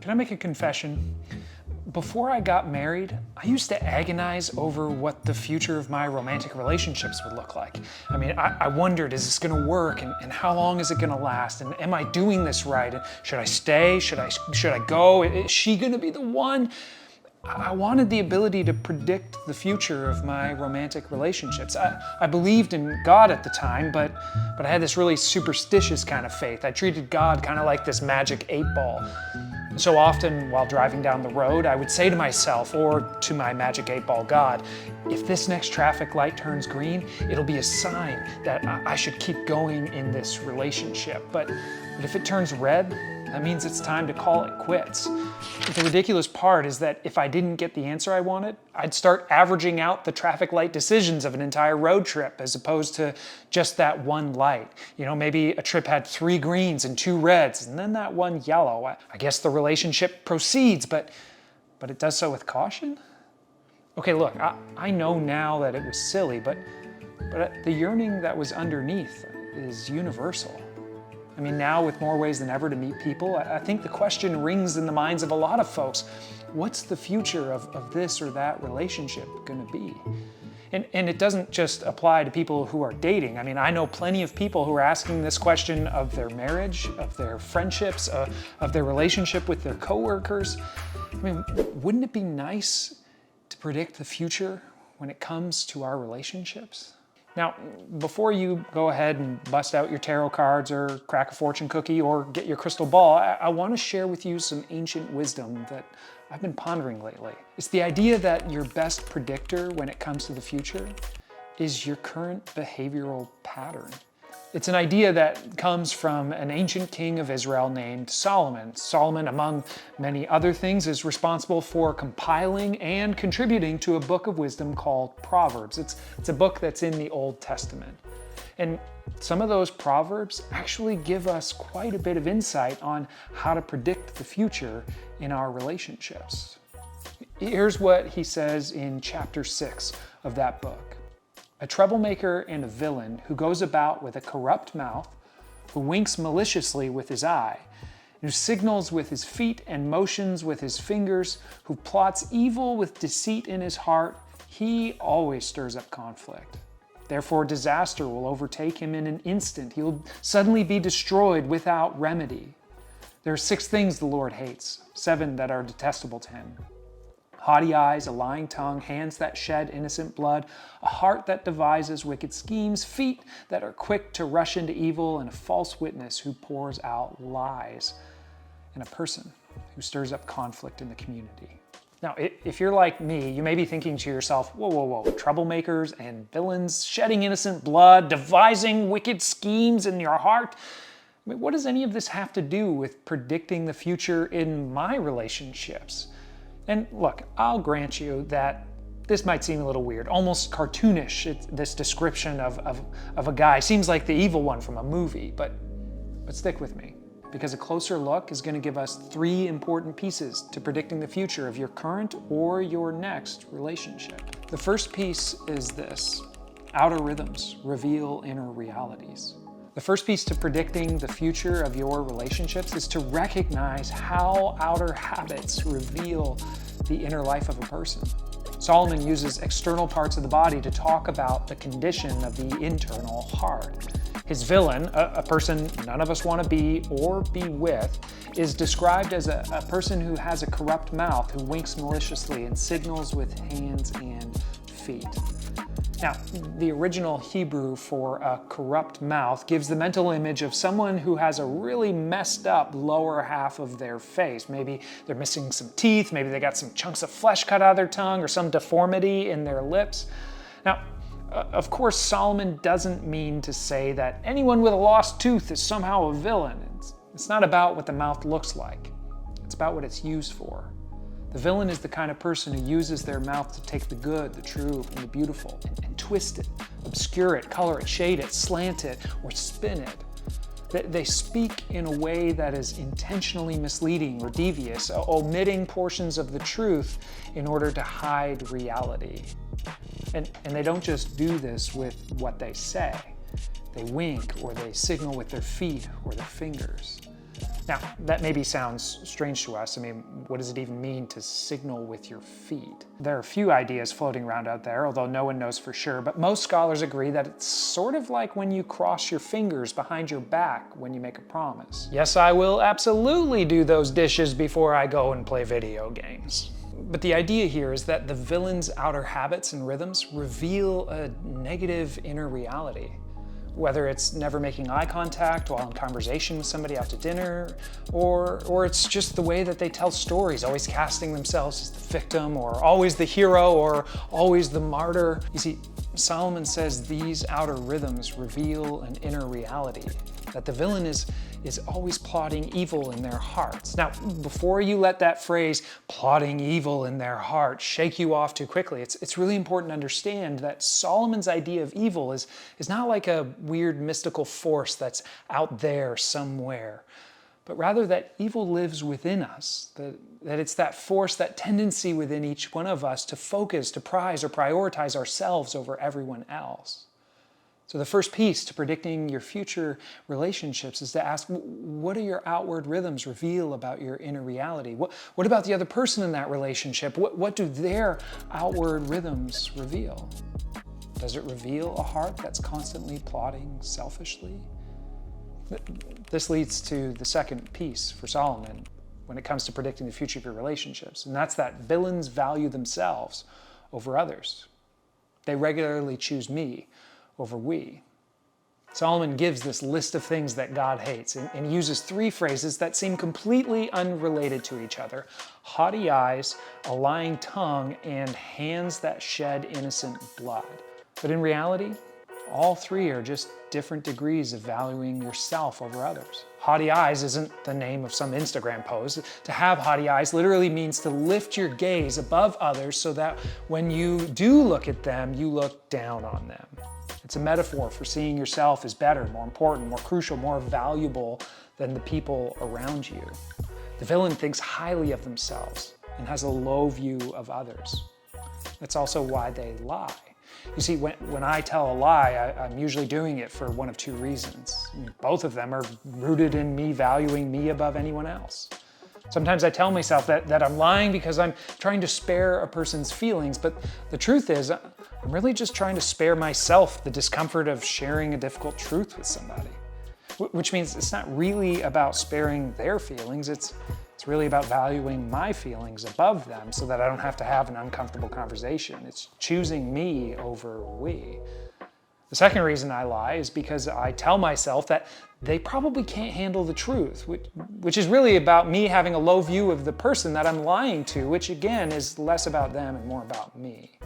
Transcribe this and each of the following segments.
Can I make a confession? Before I got married, I used to agonize over what the future of my romantic relationships would look like. I mean, I wondered, is this gonna work? And how long is it gonna last? And am I doing this right? And should I stay? Should I go? Is she gonna be the one? I wanted the ability to predict the future of my romantic relationships. I believed in God at the time, but I had this really superstitious kind of faith. I treated God kind of like this magic 8-ball. So often while driving down the road, I would say to myself or to my magic 8-ball God, if this next traffic light turns green, it'll be a sign that I should keep going in this relationship. But if it turns red, that means it's time to call it quits. But the ridiculous part is that if I didn't get the answer I wanted, I'd start averaging out the traffic light decisions of an entire road trip as opposed to just that one light. You know, maybe a trip had 3 greens and 2 reds, and then that one yellow. I guess the relationship proceeds, but it does so with caution? Okay, look, I know now that it was silly, but the yearning that was underneath is universal. I mean, now with more ways than ever to meet people, I think the question rings in the minds of a lot of folks, what's the future of this or that relationship gonna be? And it doesn't just apply to people who are dating. I mean, I know plenty of people who are asking this question of their marriage, of their friendships, of their relationship with their coworkers. I mean, wouldn't it be nice to predict the future when it comes to our relationships? Now, before you go ahead and bust out your tarot cards or crack a fortune cookie or get your crystal ball, I want to share with you some ancient wisdom that I've been pondering lately. It's the idea that your best predictor when it comes to the future is your current behavioral pattern. It's an idea that comes from an ancient king of Israel named Solomon. Solomon, among many other things, is responsible for compiling and contributing to a book of wisdom called Proverbs. It's a book that's in the Old Testament. And some of those Proverbs actually give us quite a bit of insight on how to predict the future in our relationships. Here's what he says in chapter 6 of that book. A troublemaker and a villain who goes about with a corrupt mouth, who winks maliciously with his eye, who signals with his feet and motions with his fingers, who plots evil with deceit in his heart, he always stirs up conflict. Therefore, disaster will overtake him in an instant. He'll suddenly be destroyed without remedy. There are 6 things the Lord hates, 7 that are detestable to him. Haughty eyes, a lying tongue, hands that shed innocent blood, a heart that devises wicked schemes, feet that are quick to rush into evil, and a false witness who pours out lies, and a person who stirs up conflict in the community. Now, if you're like me, you may be thinking to yourself, whoa, troublemakers and villains, shedding innocent blood, devising wicked schemes in your heart. I mean, what does any of this have to do with predicting the future in my relationships? And look, I'll grant you that this might seem a little weird, almost cartoonish, this description of a guy. Seems like the evil one from a movie, but stick with me, because a closer look is going to give us 3 important pieces to predicting the future of your current or your next relationship. The first piece is this: outer rhythms reveal inner realities. The first piece to predicting the future of your relationships is to recognize how outer habits reveal the inner life of a person. Solomon uses external parts of the body to talk about the condition of the internal heart. His villain, a person none of us want to be or be with, is described as a person who has a corrupt mouth, who winks maliciously and signals with hands and feet. Now, the original Hebrew for a corrupt mouth gives the mental image of someone who has a really messed up lower half of their face. Maybe they're missing some teeth, maybe they got some chunks of flesh cut out of their tongue, or some deformity in their lips. Now, of course, Solomon doesn't mean to say that anyone with a lost tooth is somehow a villain. It's not about what the mouth looks like. It's about what it's used for. The villain is the kind of person who uses their mouth to take the good, the true, and the beautiful and twist it, obscure it, color it, shade it, slant it, or spin it. They speak in a way that is intentionally misleading or devious, omitting portions of the truth in order to hide reality. And they don't just do this with what they say. They wink or they signal with their feet or their fingers. Now, that maybe sounds strange to us. I mean, what does it even mean to signal with your feet? There are a few ideas floating around out there, although no one knows for sure, but most scholars agree that it's sort of like when you cross your fingers behind your back when you make a promise. Yes, I will absolutely do those dishes before I go and play video games. But the idea here is that the villain's outer habits and rhythms reveal a negative inner reality. Whether it's never making eye contact while in conversation with somebody out to dinner, or it's just the way that they tell stories, always casting themselves as the victim, or always the hero, or always the martyr. You see, Solomon says these outer rhythms reveal an inner reality, that the villain is always plotting evil in their hearts. Now, before you let that phrase, plotting evil in their heart, shake you off too quickly, it's really important to understand that Solomon's idea of evil is not like a weird mystical force that's out there somewhere, but rather that evil lives within us, that it's that force, that tendency within each one of us to focus, to prize, or prioritize ourselves over everyone else. So the first piece to predicting your future relationships is to ask, what do your outward rhythms reveal about your inner reality? What about the other person in that relationship? What do their outward rhythms reveal? Does it reveal a heart that's constantly plotting selfishly? This leads to the second piece for Solomon when it comes to predicting the future of your relationships, and that's that villains value themselves over others. They regularly choose me over we. Solomon gives this list of things that God hates, and he uses three phrases that seem completely unrelated to each other: haughty eyes, a lying tongue, and hands that shed innocent blood. But in reality, all three are just different degrees of valuing yourself over others. Haughty eyes isn't the name of some Instagram post. To have haughty eyes literally means to lift your gaze above others so that when you do look at them, you look down on them. It's a metaphor for seeing yourself as better, more important, more crucial, more valuable than the people around you. The villain thinks highly of themselves and has a low view of others. That's also why they lie. You see, when I tell a lie, I'm usually doing it for one of two reasons. Both of them are rooted in me valuing me above anyone else. Sometimes I tell myself that I'm lying because I'm trying to spare a person's feelings, but the truth is, I'm really just trying to spare myself the discomfort of sharing a difficult truth with somebody. Which means it's not really about sparing their feelings, it's really about valuing my feelings above them so that I don't have to have an uncomfortable conversation. It's choosing me over we. The second reason I lie is because I tell myself that they probably can't handle the truth, which is really about me having a low view of the person that I'm lying to, which again is less about them and more about me.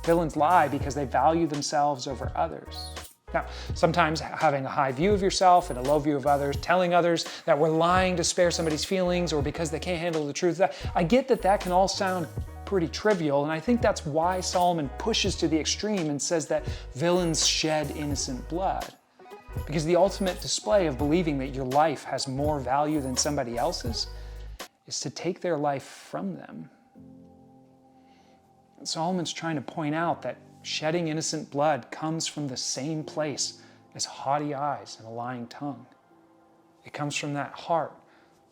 Villains lie because they value themselves over others. Now, sometimes having a high view of yourself and a low view of others, telling others that we're lying to spare somebody's feelings or because they can't handle the truth, I get that can all sound pretty trivial, and I think that's why Solomon pushes to the extreme and says that villains shed innocent blood. Because the ultimate display of believing that your life has more value than somebody else's is to take their life from them. And Solomon's trying to point out that shedding innocent blood comes from the same place as haughty eyes and a lying tongue. It comes from that heart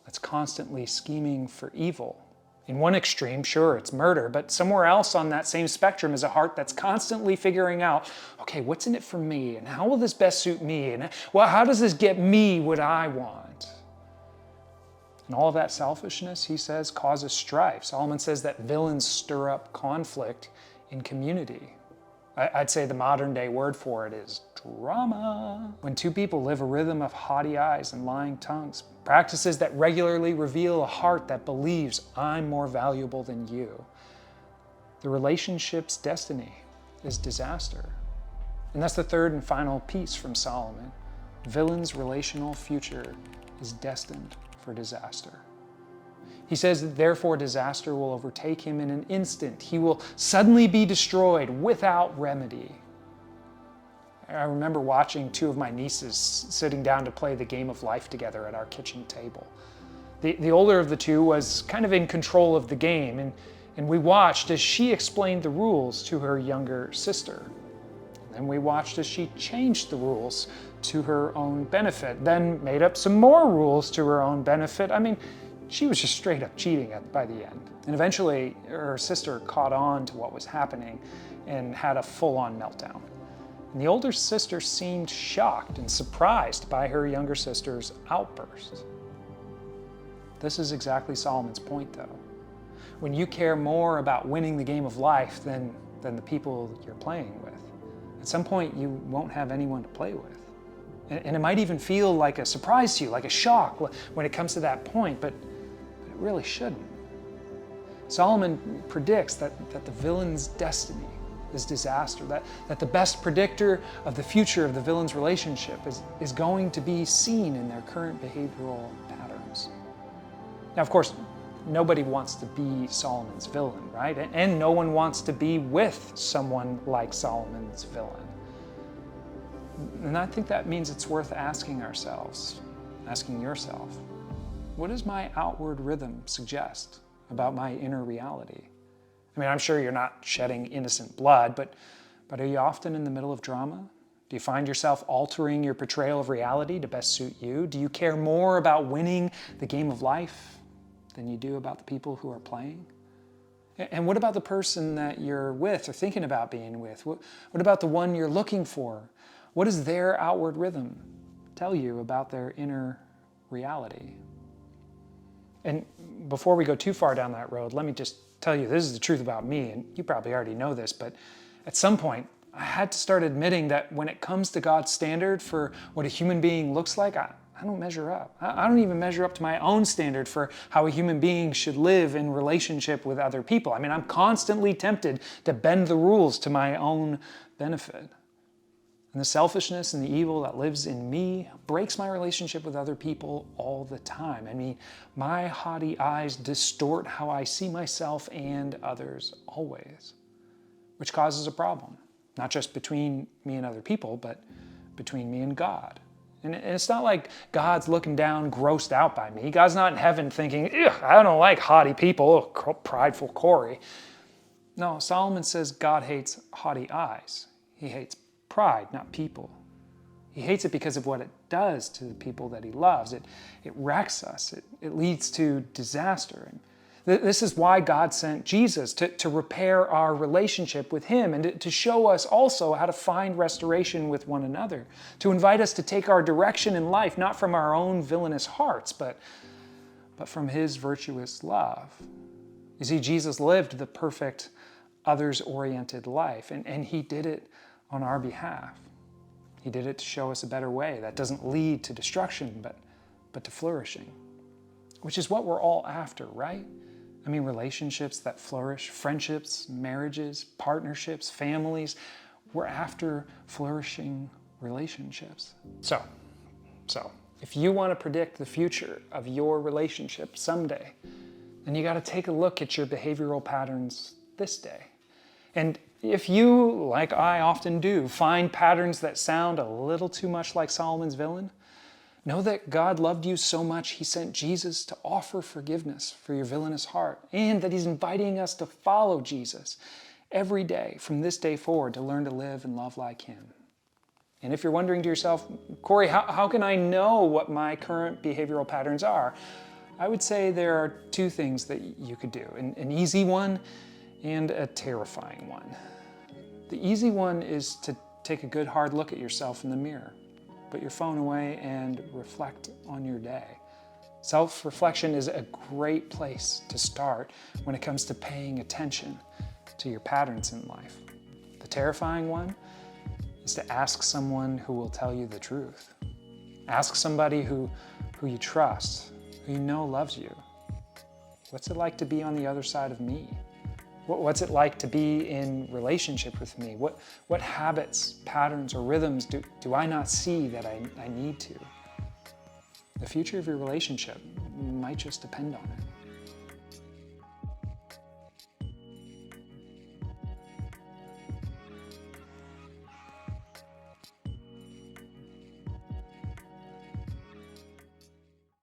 that's constantly scheming for evil. In one extreme, sure, it's murder, but somewhere else on that same spectrum is a heart that's constantly figuring out, okay, what's in it for me? And how will this best suit me? And well, how does this get me what I want? And all of that selfishness, he says, causes strife. Solomon says that villains stir up conflict in community. I'd say the modern day word for it is drama. When two people live a rhythm of haughty eyes and lying tongues, practices that regularly reveal a heart that believes I'm more valuable than you, the relationship's destiny is disaster. And that's the third and final piece from Solomon. Villain's relational future is destined for disaster. He says that therefore disaster will overtake him in an instant. He will suddenly be destroyed without remedy. I remember watching two of my nieces sitting down to play the game of life together at our kitchen table. The older of the two was kind of in control of the game, and we watched as she explained the rules to her younger sister. And we watched as she changed the rules to her own benefit, then made up some more rules to her own benefit. I mean, she was just straight up cheating by the end. And eventually, her sister caught on to what was happening and had a full-on meltdown. And the older sister seemed shocked and surprised by her younger sister's outburst. This is exactly Solomon's point, though. When you care more about winning the game of life than the people you're playing with, at some point you won't have anyone to play with. And it might even feel like a surprise to you, like a shock when it comes to that point, but it really shouldn't. Solomon predicts that the villain's destiny is disaster, that the best predictor of the future of the villain's relationship is going to be seen in their current behavioral patterns. Now, of course, nobody wants to be Solomon's villain, right? And no one wants to be with someone like Solomon's villain. And I think that means it's worth asking ourselves, asking yourself, what does my outward rhythm suggest about my inner reality? I mean, I'm sure you're not shedding innocent blood, but are you often in the middle of drama? Do you find yourself altering your portrayal of reality to best suit you? Do you care more about winning the game of life than you do about the people who are playing? And what about the person that you're with or thinking about being with? What about the one you're looking for? What does their outward rhythm tell you about their inner reality? And before we go too far down that road, let me just tell you, this is the truth about me, and you probably already know this, but at some point, I had to start admitting that when it comes to God's standard for what a human being looks like, I don't measure up. I don't even measure up to my own standard for how a human being should live in relationship with other people. I mean, I'm constantly tempted to bend the rules to my own benefit. And the selfishness and the evil that lives in me breaks my relationship with other people all the time. I mean, my haughty eyes distort how I see myself and others always, which causes a problem, not just between me and other people, but between me and God. And it's not like God's looking down, grossed out by me. God's not in heaven thinking, I don't like haughty people, prideful Corey. No, Solomon says God hates haughty eyes. He hates pride, not people. He hates it because of what it does to the people that he loves. It wrecks us. It leads to disaster. And this is why God sent Jesus, to repair our relationship with him and to show us also how to find restoration with one another, to invite us to take our direction in life, not from our own villainous hearts, but from his virtuous love. You see, Jesus lived the perfect, others-oriented life, and he did it on our behalf. He did it to show us a better way that doesn't lead to destruction, but to flourishing, which is what we're all after, right? I mean, relationships that flourish, friendships, marriages, partnerships, families. We're after flourishing relationships. So, if you want to predict the future of your relationship someday, then you got to take a look at your behavioral patterns this day. And if you, like I often do, find patterns that sound a little too much like Solomon's villain, know that God loved you so much he sent Jesus to offer forgiveness for your villainous heart, and that he's inviting us to follow Jesus every day from this day forward to learn to live and love like him. And if you're wondering to yourself, Corey, how can I know what my current behavioral patterns are? I would say there are two things that you could do, an easy one and a terrifying one. The easy one is to take a good hard look at yourself in the mirror. Put your phone away and reflect on your day. Self-reflection is a great place to start when it comes to paying attention to your patterns in life. The terrifying one is to ask someone who will tell you the truth. Ask somebody who you trust, who you know loves you. What's it like to be on the other side of me? What's it like to be in relationship with me? What habits, patterns, or rhythms do I not see that I need to? The future of your relationship might just depend on it.